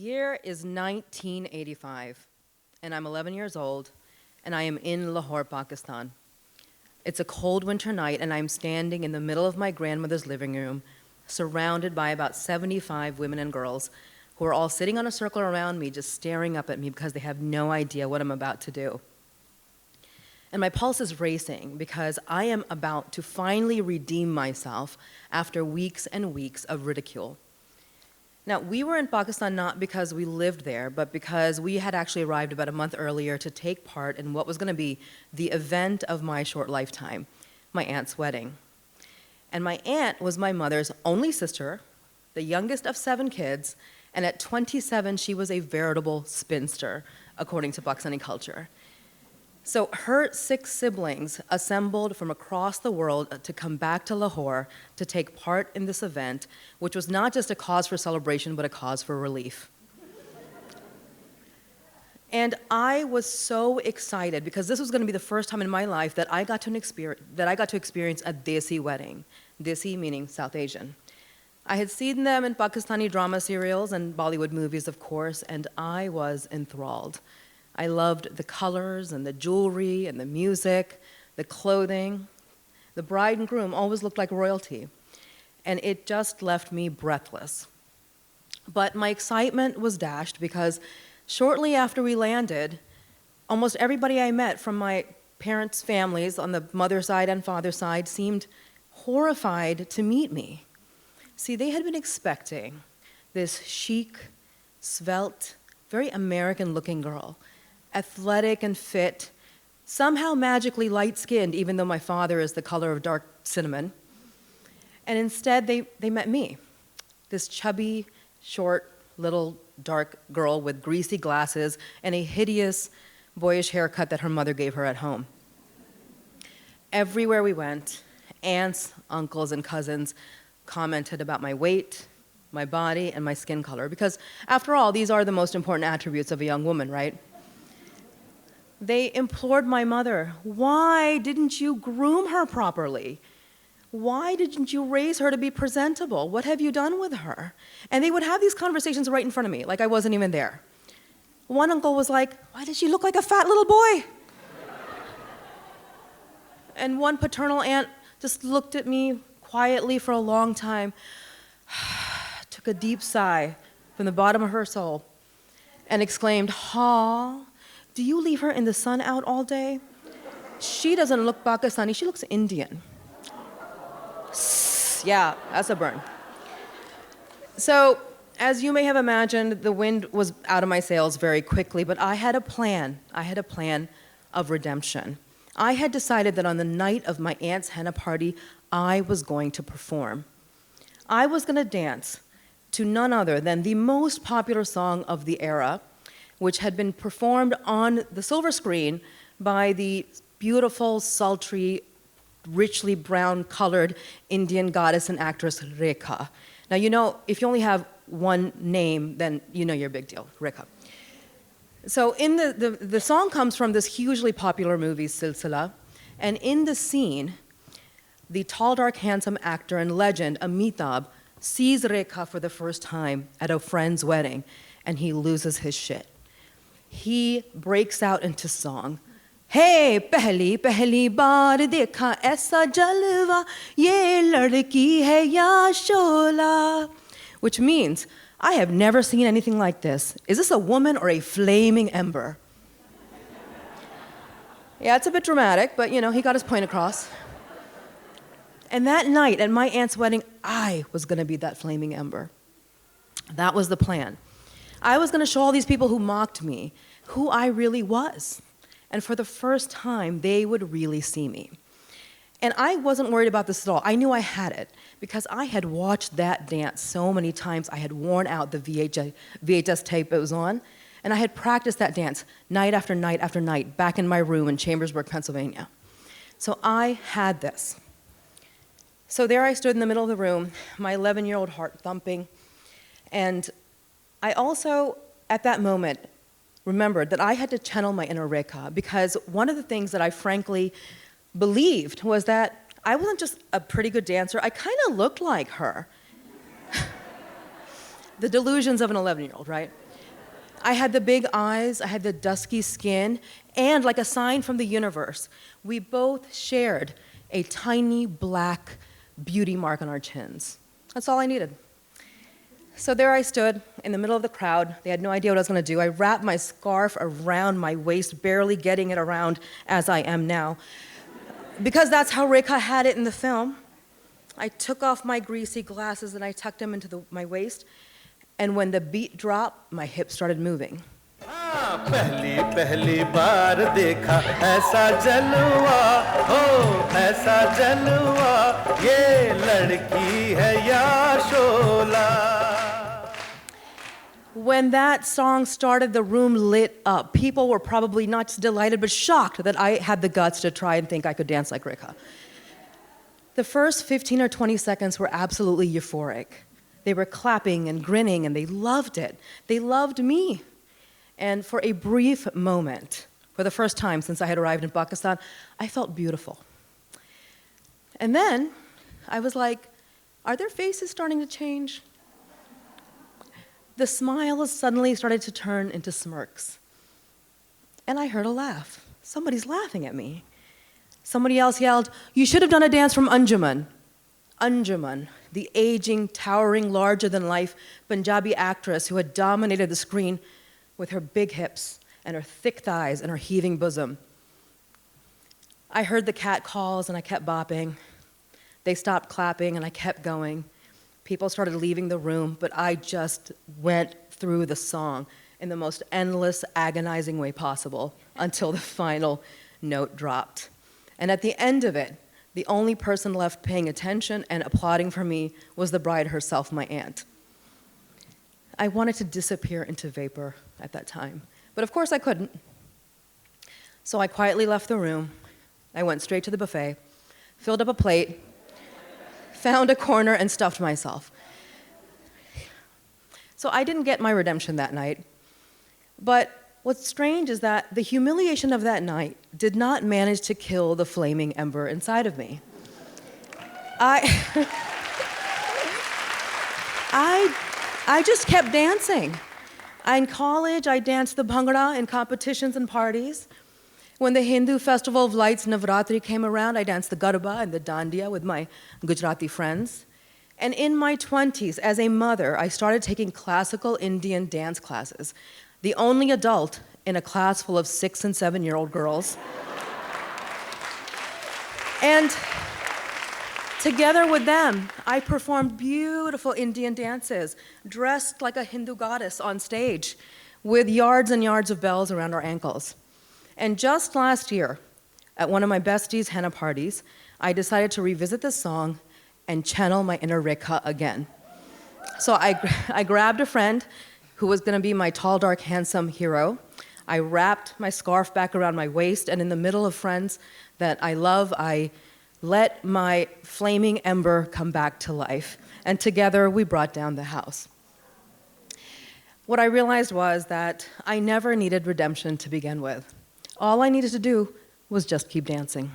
year is 1985, and I'm 11 years old, and I am in Lahore, Pakistan. It's a cold winter night, and I'm standing in the middle of my grandmother's living room, surrounded by about 75 women and girls who are all sitting on a circle around me, just staring up at me because they have no idea what I'm about to do. And my pulse is racing because I am about to finally redeem myself after weeks and weeks of ridicule. Now, we were in Pakistan not because we lived there, but because we had actually arrived about a month earlier to take part in what was going to be the event of my short lifetime, my aunt's wedding. And my aunt was my mother's only sister, the youngest of 7 kids, and at 27, she was a veritable spinster, according to Pakistani culture. So her 6 siblings assembled from across the world to come back to Lahore to take part in this event, which was not just a cause for celebration, but a cause for relief. And I was so excited because this was going to be the first time in my life that I got to experience a Desi wedding. Desi meaning South Asian. I had seen them in Pakistani drama serials and Bollywood movies, of course, and I was enthralled. I loved the colors and the jewelry and the music, the clothing. The bride and groom always looked like royalty, and it just left me breathless. But my excitement was dashed because shortly after we landed, almost everybody I met from my parents' families on the mother side and father side seemed horrified to meet me. See, they had been expecting this chic, svelte, very American-looking girl, athletic and fit, somehow magically light-skinned, even though my father is the color of dark cinnamon. And instead, they met me, this chubby, short, little, dark girl with greasy glasses and a hideous, boyish haircut that her mother gave her at home. Everywhere we went, aunts, uncles, and cousins commented about my weight, my body, and my skin color, because after all, these are the most important attributes of a young woman, right? They implored my mother, why didn't you groom her properly? Why didn't you raise her to be presentable? What have you done with her? And they would have these conversations right in front of me, like I wasn't even there. One uncle was like, why does she look like a fat little boy? And one paternal aunt just looked at me quietly for a long time, took a deep sigh from the bottom of her soul, and exclaimed, "Ha, do you leave her in the sun out all day? She doesn't look Pakistani, she looks Indian." Yeah, that's a burn. So, as you may have imagined, the wind was out of my sails very quickly, but I had a plan. I had a plan of redemption. I had decided that on the night of my aunt's henna party, I was going to perform. I was going to dance to none other than the most popular song of the era, which had been performed on the silver screen by the beautiful, sultry, richly brown-colored Indian goddess and actress Rekha. Now, you know, if you only have one name, then you know you're a big deal, Rekha. So the song comes from this hugely popular movie, Silsila, and in the scene, the tall, dark, handsome actor and legend, Amitabh, sees Rekha for the first time at a friend's wedding, and he loses his shit. He breaks out into song. Hey, pehli baar dekha aisa jalwa, ye ladki hai ya shola, which means, I have never seen anything like this. Is this a woman or a flaming ember? Yeah, it's a bit dramatic, but you know, he got his point across. And that night at my aunt's wedding, I was gonna be that flaming ember. That was the plan. I was gonna show all these people who mocked me who I really was. And for the first time, they would really see me. And I wasn't worried about this at all. I knew I had it because I had watched that dance so many times. I had worn out the VHS tape it was on, and I had practiced that dance night after night after night back in my room in Chambersburg, Pennsylvania. So I had this. So there I stood in the middle of the room, my 11-year-old heart thumping, and I also, at that moment, remembered that I had to channel my inner Rekha because one of the things that I frankly believed was that I wasn't just a pretty good dancer, I kind of looked like her. The delusions of an 11-year-old, right? I had the big eyes, I had the dusky skin, and like a sign from the universe, we both shared a tiny black beauty mark on our chins. That's all I needed. So there I stood in the middle of the crowd. They had no idea what I was going to do. I wrapped my scarf around my waist, barely getting it around as I am now. Because that's how Rekha had it in the film. I took off my greasy glasses and I tucked them into my waist. And when the beat dropped, my hips started moving. पहली पहली बार देखा ऐसा जलवा हो ऐसा जलवा ये लड़की है या शोला. When that song started, the room lit up. People were probably not just delighted, but shocked that I had the guts to try and think I could dance like Rekha. The first 15 or 20 seconds were absolutely euphoric. They were clapping and grinning, and they loved it. They loved me. And for a brief moment, for the first time since I had arrived in Pakistan, I felt beautiful. And then I was like, are their faces starting to change? The smiles suddenly started to turn into smirks. And I heard a laugh. Somebody's laughing at me. Somebody else yelled, "You should have done a dance from Anjuman." Anjuman, the aging, towering, larger-than-life Punjabi actress who had dominated the screen with her big hips and her thick thighs and her heaving bosom. I heard the cat calls and I kept bopping. They stopped clapping and I kept going. People started leaving the room, but I just went through the song in the most endless, agonizing way possible until the final note dropped. And at the end of it, the only person left paying attention and applauding for me was the bride herself, my aunt. I wanted to disappear into vapor at that time, but of course I couldn't. So I quietly left the room. I went straight to the buffet, filled up a plate, found a corner, and stuffed myself. So I didn't get my redemption that night, but what's strange is that the humiliation of that night did not manage to kill the flaming ember inside of me. I just kept dancing. In college, I danced the bhangra in competitions and parties. When the Hindu Festival of Lights, Navratri, came around, I danced the garba and the dandiya with my Gujarati friends. And in my 20s, as a mother, I started taking classical Indian dance classes, the only adult in a class full of 6- and 7-year-old girls. And together with them, I performed beautiful Indian dances, dressed like a Hindu goddess on stage, with yards and yards of bells around our ankles. And just last year, at one of my besties' henna parties, I decided to revisit this song and channel my inner Rekha again. So I grabbed a friend who was going to be my tall, dark, handsome hero. I wrapped my scarf back around my waist, and in the middle of friends that I love, I let my flaming ember come back to life. And together, we brought down the house. What I realized was that I never needed redemption to begin with. All I needed to do was just keep dancing.